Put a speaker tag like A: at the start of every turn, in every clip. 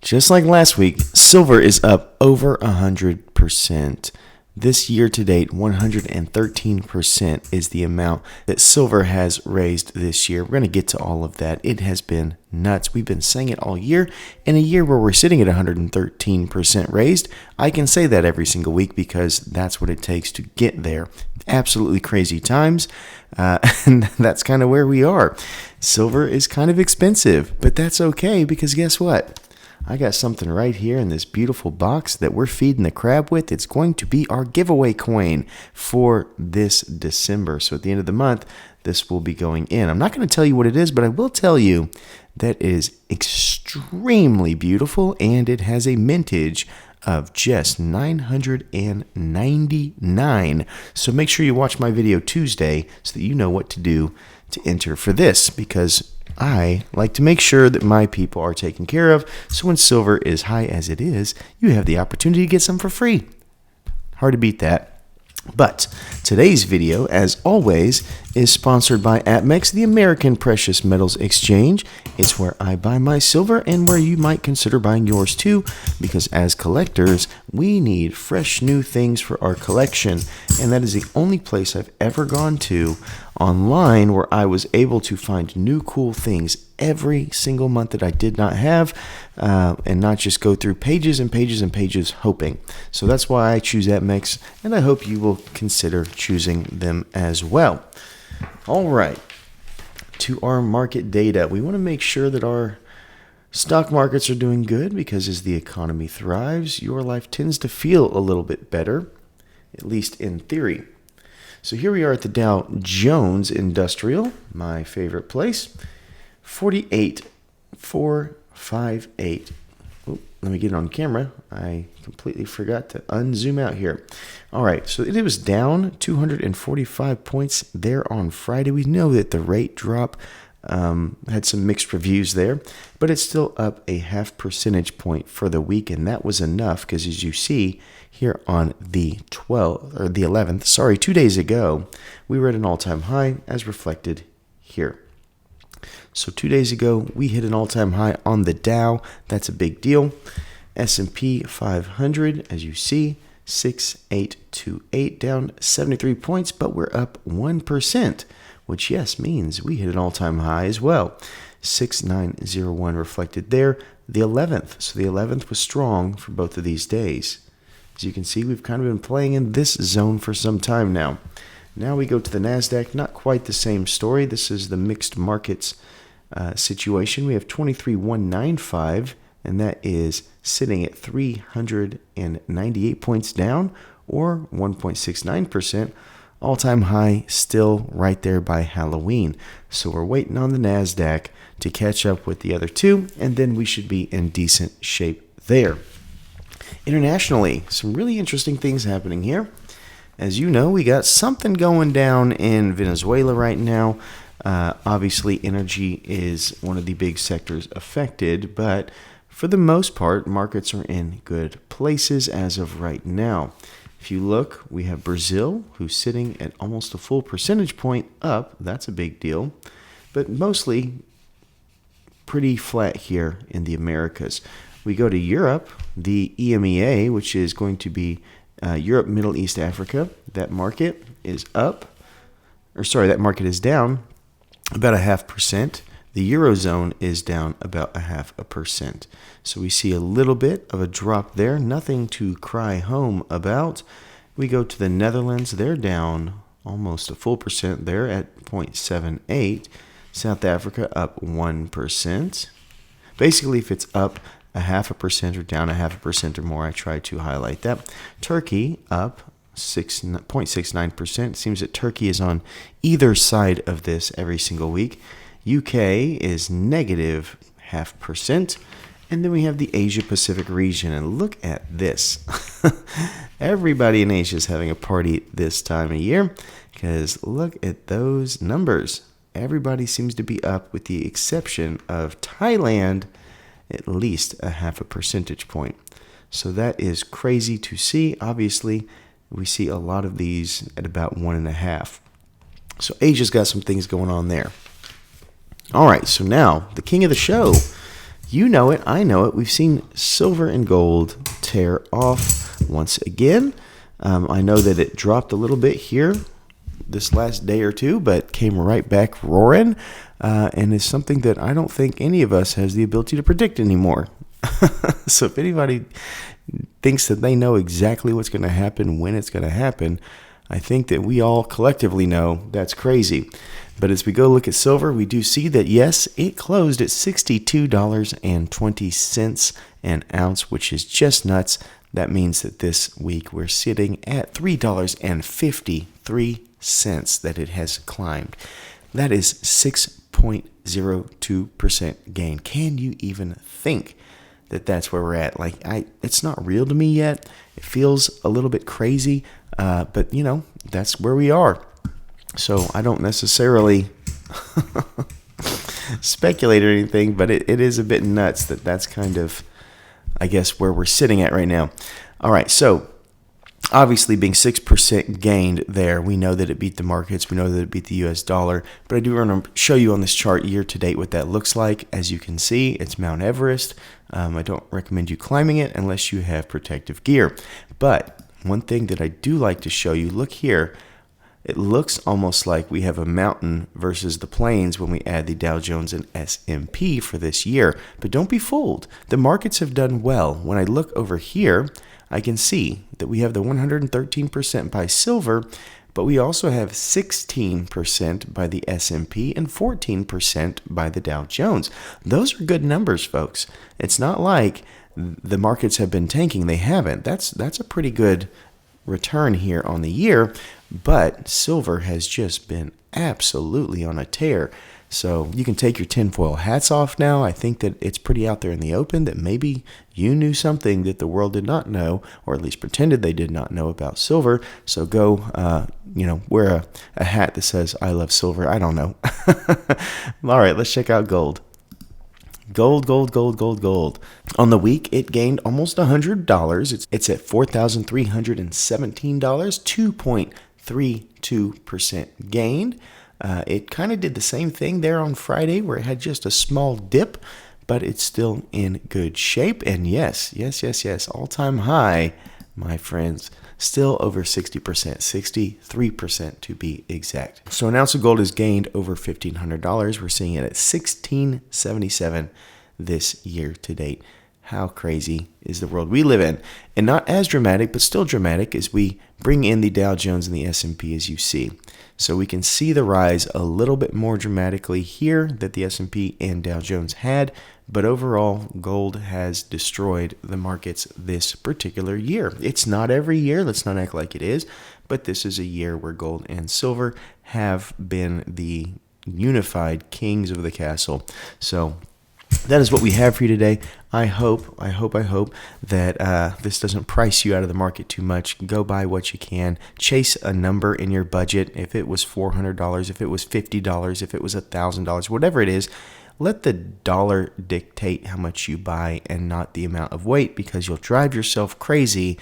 A: Just like last week, silver is up over 100%. This year to date, 113% is the amount that silver has raised this year. We're going to get to all of that. It has been nuts. We've been saying it all year. In a year where we're sitting at 113% raised, I can say that every single week because that's what it takes to get there. Absolutely crazy times, and that's kind of where we are. Silver is kind of expensive, but that's okay because guess what? I got something right here in this beautiful box that we're feeding the crab with. It's going to be our giveaway coin for this December. So at the end of the month, this will be going in. I'm not going to tell you what it is, but I will tell you that it is extremely beautiful, and it has a mintage of just 999. So make sure you watch my video Tuesday so that you know what to do to enter for this, because I like to make sure that my people are taken care of, so when silver is high as it is, you have the opportunity to get some for free. Hard to beat that. But today's video, as always, is sponsored by APMEX, the American Precious Metals Exchange. It's where I buy my silver and where you might consider buying yours too, because as collectors, we need fresh new things for our collection. And that is the only place I've ever gone to online where I was able to find new cool things every single month that I did not have, and not just go through pages and pages and pages hoping. So that's why I choose APMEX, and I hope you will consider choosing them as well. All right, to our market data. We want to make sure that our stock markets are doing good, because as the economy thrives, your life tends to feel a little bit better, at least in theory. So here we are at the Dow Jones Industrial, my favorite place, 48,458. Let me get it on camera. I completely forgot to unzoom out here. All right, so it was down 245 points there on Friday. We know that the rate drop had some mixed reviews there, but it's still up a 0.5 point for the week, and that was enough because, as you see here on the 11th, 2 days ago, we were at an all-time high as reflected here. So 2 days ago, we hit an all-time high on the Dow. That's a big deal. S&P 500, as you see, 6828, down 73 points, but we're up 1%, which, yes, means we hit an all-time high as well. 6901 reflected there. The 11th, so the 11th was strong for both of these days. As you can see, we've kind of been playing in this zone for some time now. Now we go to the NASDAQ, not quite the same story. This is the mixed markets situation. We have 23,195, and that is sitting at 398 points down, or 1.69%. All-time high still right there by Halloween. So we're waiting on the NASDAQ to catch up with the other two, and then we should be in decent shape there. Internationally, some really interesting things happening here. As you know, we got something going down in Venezuela right now. Obviously, energy is one of the big sectors affected, but for the most part, markets are in good places as of right now. If you look, we have Brazil, who's sitting at almost a full percentage point up. That's a big deal, but mostly pretty flat here in the Americas. We go to Europe, the EMEA, which is going to be Europe, Middle East, Africa. That market is down about 0.5%. The Eurozone is down about 0.5%. So we see a little bit of a drop there. Nothing to cry home about. We go to the Netherlands. They're down almost a full percent there at 0.78. South Africa up 1%. Basically, if it's up 0.5% or down 0.5% or more, I try to highlight that. Turkey up 0.69%. It seems that Turkey is on either side of this every single week. UK is negative 0.5%. And then we have the Asia Pacific region. And look at this. Everybody in Asia is having a party this time of year, because look at those numbers. Everybody seems to be up with the exception of Thailand, at least 0.5 percentage point. So that is crazy to see. Obviously, we see a lot of these at about 1.5. So Asia's got some things going on there. All right, so now the king of the show, You know it. I know it. We've seen silver and gold tear off once again. I know that it dropped a little bit here this last day or two, but came right back roaring, and is something that I don't think any of us has the ability to predict anymore. So if anybody thinks that they know exactly what's going to happen, when it's going to happen, I think that we all collectively know that's crazy. But as we go look at silver, we do see that, yes, it closed at $62.20 an ounce, which is just nuts. That means that this week we're sitting at $3.53 that it has climbed. That is 6.02% gain. Can you even think that that's where we're at? Like, it's not real to me yet. It feels a little bit crazy, but that's where we are. So I don't necessarily speculate or anything, but it is a bit nuts that that's kind of, I guess, where we're sitting at right now. All right, so obviously being 6% gained there, we know that it beat the markets. We know that it beat the U.S. dollar. But I do want to show you on this chart year to date what that looks like. As you can see, it's Mount Everest. I don't recommend you climbing it unless you have protective gear. But one thing that I do like to show you, look here. It looks almost like we have a mountain versus the plains when we add the Dow Jones and S&P for this year. But don't be fooled. The markets have done well. When I look over here, I can see that we have the 113% by silver, but we also have 16% by the S&P and 14% by the Dow Jones. Those are good numbers, folks. It's not like the markets have been tanking. They haven't. That's a pretty good return here on the year, but silver has just been absolutely on a tear. So you can take your tinfoil hats off now. I think that it's pretty out there in the open that maybe you knew something that the world did not know, or at least pretended they did not know about silver. So go, wear a hat that says, "I love silver." I don't know. All right, let's check out gold. Gold. On the week, it gained almost $100. It's at $4,317, 2.32% gained. It kind of did the same thing there on Friday where it had just a small dip, but it's still in good shape. And yes, all-time high, my friends, still over 60%, 63% to be exact. So an ounce of gold has gained over $1,500. We're seeing it at $1,677 this year to date. How crazy is the world we live in? And not as dramatic, but still dramatic as we bring in the Dow Jones and the S&P, as you see. So we can see the rise a little bit more dramatically here that the S&P and Dow Jones had, but overall, gold has destroyed the markets this particular year. It's not every year, let's not act like it is, but this is a year where gold and silver have been the unified kings of the castle. So that is what we have for you today. I hope that this doesn't price you out of the market too much. Go buy what you can. Chase a number in your budget. If it was $400, if it was $50, if it was $1,000, whatever it is, let the dollar dictate how much you buy and not the amount of weight, because you'll drive yourself crazy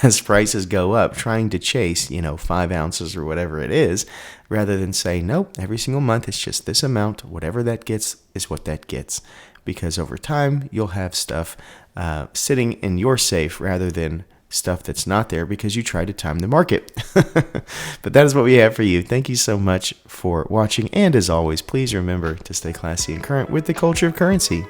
A: as prices go up trying to chase, 5 ounces or whatever it is, rather than say, nope, every single month it's just this amount. Whatever that gets is what that gets. Because over time, you'll have stuff sitting in your safe rather than stuff that's not there because you try to time the market. But that is what we have for you. Thank you so much for watching. And as always, please remember to stay classy and current with the culture of currency.